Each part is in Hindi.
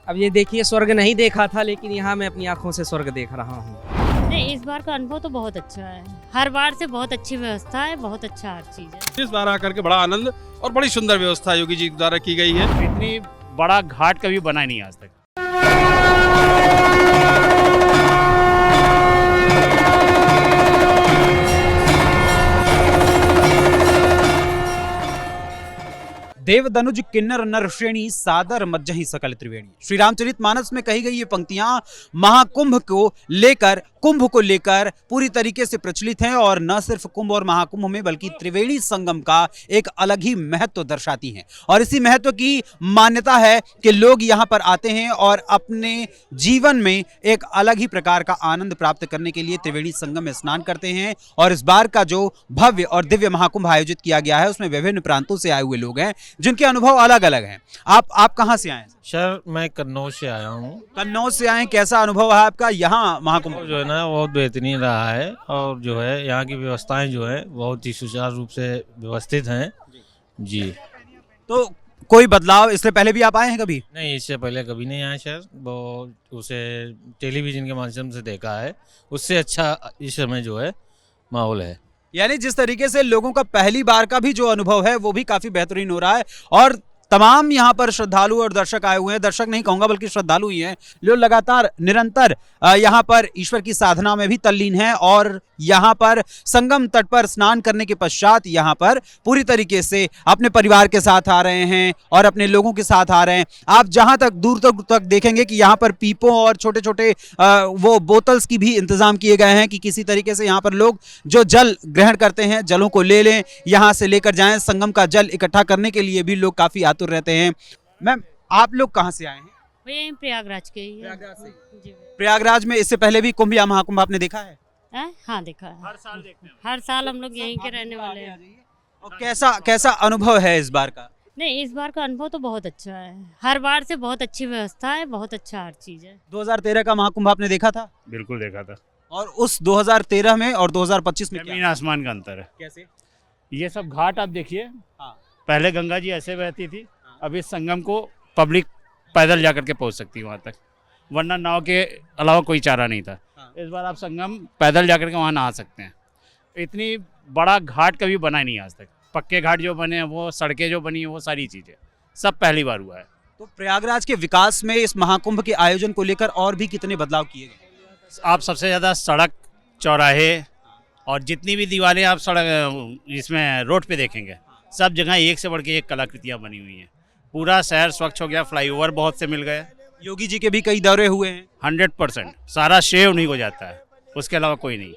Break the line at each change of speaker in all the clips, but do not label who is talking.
अब ये देखिए स्वर्ग नहीं देखा था, लेकिन यहाँ मैं अपनी आंखों से स्वर्ग देख रहा हूँ।
नहीं, इस बार का अनुभव तो बहुत अच्छा है। हर बार से बहुत अच्छी व्यवस्था है, बहुत अच्छा हर चीज है।
इस बार आकर के बड़ा आनंद और बड़ी सुंदर व्यवस्था योगी जी द्वारा की गई है।
इतनी बड़ा घाट कभी बना नहीं आज तक।
देव दनुज किन्नर नर श्रेणी सादर मज्जहि सकल त्रिवेणी। श्री रामचरितमानस में कही गई ये पंक्तियां महाकुंभ को लेकर पूरी तरीके से प्रचलित हैं और न सिर्फ कुंभ और महाकुंभ में बल्कि त्रिवेणी संगम का एक अलग ही महत्व दर्शाती हैं। और इसी महत्व की मान्यता है कि लोग यहां पर आते हैं और अपने जीवन में एक अलग ही प्रकार का आनंद प्राप्त करने के लिए त्रिवेणी संगम में स्नान करते हैं। और इस बार का जो भव्य और दिव्य महाकुंभ आयोजित किया गया है उसमें विभिन्न प्रांतों से आए हुए लोग हैं जिनके अनुभव अलग अलग हैं। आप कहां से आए हैं?
सर मैं कन्नौज से आया हूँ।
कन्नौज से आए, कैसा अनुभव है आपका यहाँ महाकुंभ?
जो है ना बहुत बेहतरीन रहा है और जो है यहाँ की व्यवस्थाएं जो है बहुत ही सुचारू रूप से व्यवस्थित हैं जी।
तो कोई बदलाव इससे पहले भी आप आए हैं कभी?
नहीं, इससे पहले कभी नहीं आए सर। वो उसे टेलीविजन के माध्यम से देखा है, उससे अच्छा इस समय जो है माहौल है।
यानी जिस तरीके से लोगों का पहली बार का भी जो अनुभव है वो भी काफी बेहतरीन हो रहा है। और तमाम यहाँ पर श्रद्धालु और दर्शक आए हुए हैं, दर्शक नहीं कहूंगा बल्कि श्रद्धालु ही हैं, जो लगातार निरंतर यहाँ पर ईश्वर की साधना में भी तल्लीन हैं और यहाँ पर संगम तट पर स्नान करने के पश्चात यहाँ पर पूरी तरीके से अपने परिवार के साथ आ रहे हैं और अपने लोगों के साथ आ रहे हैं। आप जहाँ तक दूर तक देखेंगे कि यहाँ पर पीपों और छोटे छोटे वो बोतल्स की भी इंतजाम किए गए हैं कि किसी तरीके से यहाँ पर लोग जो जल ग्रहण करते हैं जलों को ले लें, यहाँ से लेकर जाएं। संगम का जल इकट्ठा करने के लिए भी लोग काफी आतुर रहते हैं। मैम, आप लोग कहाँ से आए हैं?
यही प्रयागराज के ही है। जी।
प्रयागराज में इससे पहले भी कुंभ या महाकुंभ आपने देखा है?
हाँ, देखा है।
हर साल देखते हैं।
हर साल हम लोग यहीं के रहने वाले हैं।
और कैसा अनुभव है इस बार का?
नहीं, इस बार का अनुभव तो बहुत अच्छा है। हर बार से बहुत अच्छी व्यवस्था है, बहुत अच्छा हर चीज है।
2013 का महाकुंभ आपने देखा था?
बिल्कुल देखा था।
और उस 2013 में और 2025 में
जमीन आसमान का अंतर है।
कैसे?
ये सब घाट आप देखिए।
हाँ।
पहले गंगा जी ऐसे बहती थी, अब इस संगम को पब्लिक पैदल जाकर के पहुंच सकती है वहाँ तक, वरना नाव के अलावा कोई चारा नहीं था।
हाँ।
इस बार आप संगम पैदल जाकर के वहाँ नहा सकते हैं। इतनी बड़ा घाट कभी बना नहीं आज तक। पक्के घाट जो बने हैं, वो सड़कें जो बनी हैं, वो सारी चीज़ें सब पहली बार हुआ है।
तो प्रयागराज के विकास में इस महाकुंभ के आयोजन को लेकर और भी कितने बदलाव किए गए?
आप सबसे ज़्यादा सड़क, चौराहे और जितनी भी दीवारें आप सड़क इसमें रोड पे देखेंगे, सब जगह एक से बढ़ के एक कलाकृतियाँ बनी हुई हैं। पूरा शहर स्वच्छ हो गया, फ्लाईओवर बहुत से मिल गए।
योगी जी के भी कई दौरे हुए हैं।
100% सारा श्रेय उन्हीं को जाता है, उसके अलावा कोई नहीं।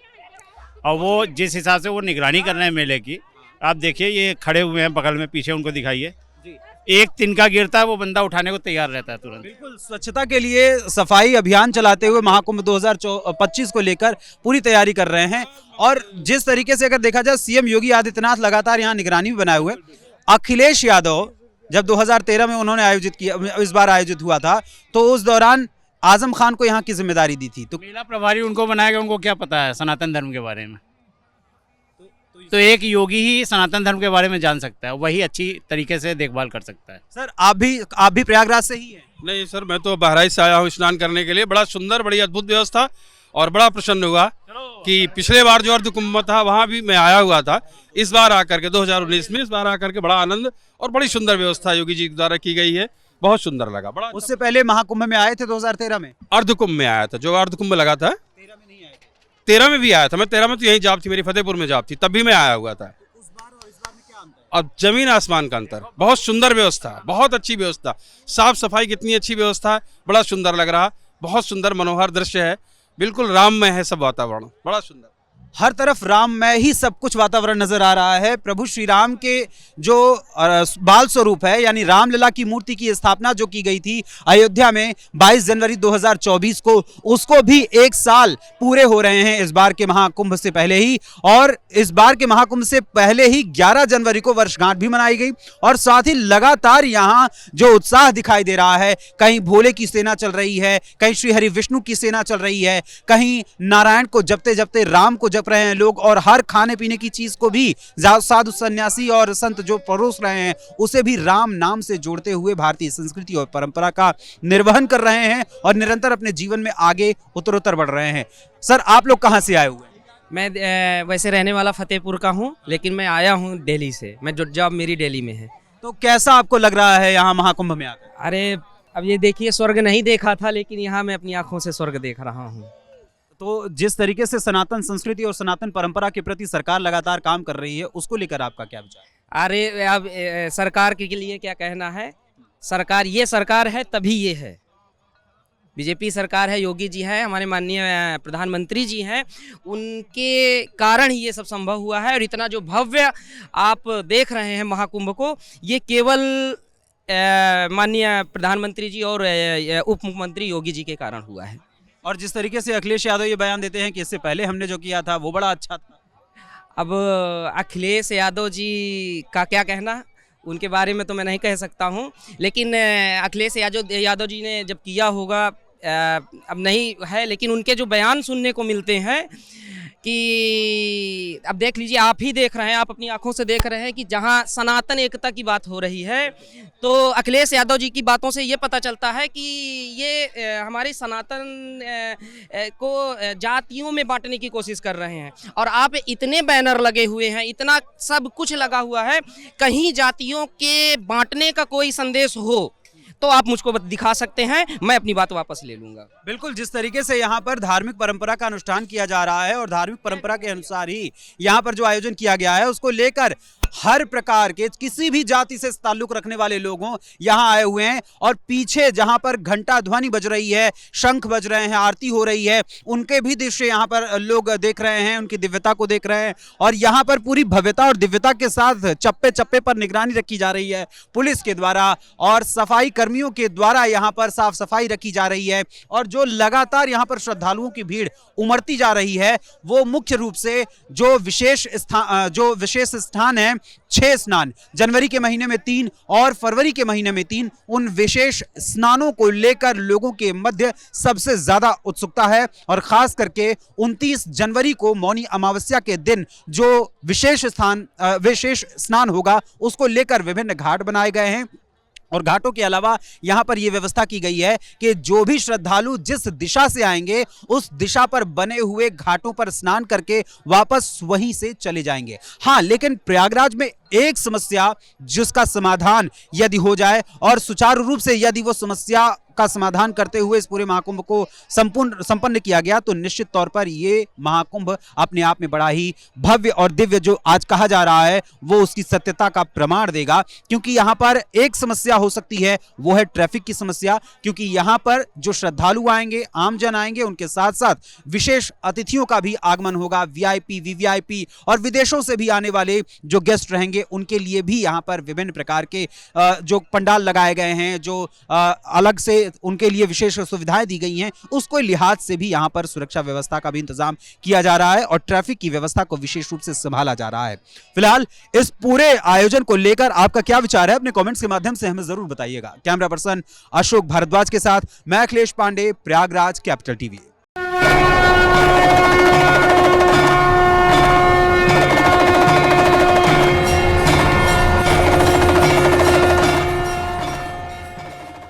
और वो जिस हिसाब से वो निगरानी कर रहे हैं मेले की, आप देखिए ये खड़े हुए हैं बगल में, पीछे उनको दिखाइए। एक तिनका गिरता है वो बंदा उठाने को तैयार रहता है तुरंत।
बिल्कुल, स्वच्छता के लिए सफाई अभियान चलाते हुए महाकुंभ 2025 को लेकर पूरी तैयारी कर रहे हैं। और जिस तरीके से अगर देखा जाए, सीएम योगी आदित्यनाथ लगातार यहाँ निगरानी भी बनाए हुए। अखिलेश यादव जब 2013 में उन्होंने आयोजित किया, इस बार आयोजित हुआ था, तो उस दौरान आजम खान को यहाँ की जिम्मेदारी दी थी। तो
मेला प्रभारी उनको बनाएगा, उनको क्या पता है सनातन धर्म के बारे में? तो एक योगी ही सनातन धर्म के बारे में जान सकता है, वही अच्छी तरीके से देखभाल कर सकता है।
सर, आप भी प्रयागराज से ही हैं?
नहीं सर, मैं तो बहराइच से आया हूँ स्नान करने के लिए। बड़ा सुंदर, बड़ी अद्भुत व्यवस्था और बड़ा प्रसन्न हुआ कि पिछले बार जो अर्धकुंभ था वहाँ भी मैं आया हुआ था। इस बार आकर के 2019 में, इस बार आकर के बड़ा आनंद और बड़ी सुंदर व्यवस्था योगी जी द्वारा की गई है। बहुत सुंदर लगा। बड़ा
उससे पहले महाकुंभ में आए थे 2013 में?
अर्धकुंभ में आया था, जो अर्धकुंभ लगा था। 13 में भी आया था मैं। 13 में तो यही जॉब थी मेरी, फतेहपुर में जॉब थी, तब भी मैं आया हुआ था। अब जमीन आसमान का अंतर। बहुत सुंदर व्यवस्था, बहुत अच्छी व्यवस्था, साफ सफाई कितनी अच्छी व्यवस्था है, बड़ा सुंदर लग रहा। बहुत सुंदर मनोहर दृश्य है, बिल्कुल राममय है सब वातावरण, बड़ा सुंदर।
हर तरफ राम में ही सब कुछ वातावरण नजर आ रहा है। प्रभु श्री राम के जो बाल स्वरूप है यानी रामलला की मूर्ति की स्थापना जो की गई थी अयोध्या में 22 जनवरी 2024 को, उसको भी 1 साल पूरे हो रहे हैं इस बार के महाकुंभ से पहले ही। और इस बार के महाकुंभ से पहले ही 11 जनवरी को वर्षगांठ भी मनाई गई। और साथ ही लगातार यहाँ जो उत्साह दिखाई दे रहा है, कहीं भोले की सेना चल रही है, कहीं श्री हरि विष्णु की सेना चल रही है, कहीं नारायण को जपते जपते राम को जब छिड़क रहे हैं लोग, और हर खाने पीने की चीज को भी साधु सन्यासी और संत जो परोस रहे हैं उसे भी राम नाम से जोड़ते हुए भारतीय संस्कृति और परंपरा का निर्वहन कर रहे हैं और निरंतर अपने जीवन में आगे उत्तरोत्तर बढ़ रहे हैं। सर, आप लोग कहाँ से आए हुए हैं?
मैं वैसे रहने वाला फतेहपुर का हूँ, लेकिन मैं आया हूँ दिल्ली से। मैं जो जॉब मेरी दिल्ली में है।
तो कैसा आपको लग रहा है यहाँ महाकुंभ में आकर?
अरे अब ये देखिए, स्वर्ग नहीं देखा था, लेकिन यहाँ मैं अपनी आंखों से स्वर्ग देख रहा हूँ।
तो जिस तरीके से सनातन संस्कृति और सनातन परंपरा के प्रति सरकार लगातार काम कर रही है, उसको लेकर आपका क्या विचार है?
अरे अब सरकार के लिए क्या कहना है। सरकार ये सरकार है तभी ये है। बीजेपी सरकार है, योगी जी है, हमारे माननीय प्रधानमंत्री जी हैं, उनके कारण ही ये सब संभव हुआ है। और इतना जो भव्य आप देख रहे हैं महाकुंभ को, ये केवल माननीय प्रधानमंत्री जी और उप मुख्यमंत्री योगी जी के कारण हुआ है।
और जिस तरीके से अखिलेश यादव ये बयान देते हैं कि इससे पहले हमने जो किया था वो बड़ा अच्छा था।
अब अखिलेश यादव जी का क्या कहना, उनके बारे में तो मैं नहीं कह सकता हूं, लेकिन अखिलेश यादव जी ने जब किया होगा, अब नहीं है, लेकिन उनके जो बयान सुनने को मिलते हैं कि अब देख लीजिए, आप ही देख रहे हैं, आप अपनी आंखों से देख रहे हैं कि जहां सनातन एकता की बात हो रही है, तो अखिलेश यादव जी की बातों से ये पता चलता है कि ये हमारे सनातन को जातियों में बांटने की कोशिश कर रहे हैं। और आप इतने बैनर लगे हुए हैं, इतना सब कुछ लगा हुआ है, कहीं जातियों के बांटने का कोई संदेश हो तो आप मुझको दिखा सकते हैं, मैं अपनी बात वापस ले लूंगा।
बिल्कुल, जिस तरीके से यहाँ पर धार्मिक परंपरा का अनुष्ठान किया जा रहा है और धार्मिक परंपरा के अनुसार ही यहाँ पर जो आयोजन किया गया है, उसको लेकर हर प्रकार के किसी भी जाति से ताल्लुक रखने वाले लोगों यहाँ आए हुए हैं। और पीछे जहाँ पर घंटा ध्वनि बज रही है, शंख बज रहे हैं, आरती हो रही है, उनके भी दृश्य यहाँ पर लोग देख रहे हैं, उनकी दिव्यता को देख रहे हैं। और यहाँ पर पूरी भव्यता और दिव्यता के साथ चप्पे चप्पे पर निगरानी रखी जा रही है पुलिस के द्वारा और सफाई कर्मियों के द्वारा। यहाँ पर साफ सफाई रखी जा रही है और जो लगातार यहाँ पर श्रद्धालुओं की भीड़ उमड़ती जा रही है, वो मुख्य रूप से जो विशेष स्थान है, 6 स्नान, जनवरी के महीने में 3 और फरवरी के महीने में 3, उन विशेष स्नानों को लेकर लोगों के मध्य सबसे ज्यादा उत्सुकता है। और खास करके 29 जनवरी को मौनी अमावस्या के दिन जो विशेष स्नान होगा, उसको लेकर विभिन्न घाट बनाए गए हैं। और घाटों के अलावा यहाँ पर यह व्यवस्था की गई है कि जो भी श्रद्धालु जिस दिशा से आएंगे, उस दिशा पर बने हुए घाटों पर स्नान करके वापस वहीं से चले जाएंगे। हाँ, लेकिन प्रयागराज में एक समस्या जिसका समाधान यदि हो जाए और सुचारू रूप से यदि वो समस्या का समाधान करते हुए इस पूरे महाकुंभ को संपन्न किया गया, तो निश्चित तौर पर ये महाकुंभ अपने आप में बड़ा ही भव्य और दिव्य जो आज कहा जा रहा है, वो उसकी सत्यता का प्रमाण देगा। क्योंकि यहाँ पर एक समस्या हो सकती है, वो है ट्रैफिक की समस्या। क्योंकि यहाँ पर जो श्रद्धालु आएंगे, आमजन आएंगे, उनके साथ साथ विशेष अतिथियों का भी आगमन होगा, वीआईपी, वीवीआईपी और विदेशों से भी आने वाले जो गेस्ट रहेंगे, उनके लिए भी यहाँ पर विभिन्न प्रकार के जो पंडाल लगाए गए हैं, जो अलग से उनके लिए विशेष सुविधाएं दी गई हैं, उसको लिहाज से भी यहाँ पर सुरक्षा व्यवस्था का भी इंतजाम किया जा रहा है और ट्रैफिक की व्यवस्था को विशेष रूप से संभाला जा रहा है। फिलहाल इस पूरे आयोजन को लेकर आपका क्या विचार है, अपने कमेंट्स के माध्यम से हमें जरूर बताइएगा। कैमरा पर्सन अशोक भारद्वाज के साथ मैं अखिलेश पांडे, प्रयागराज कैपिटल टीवी।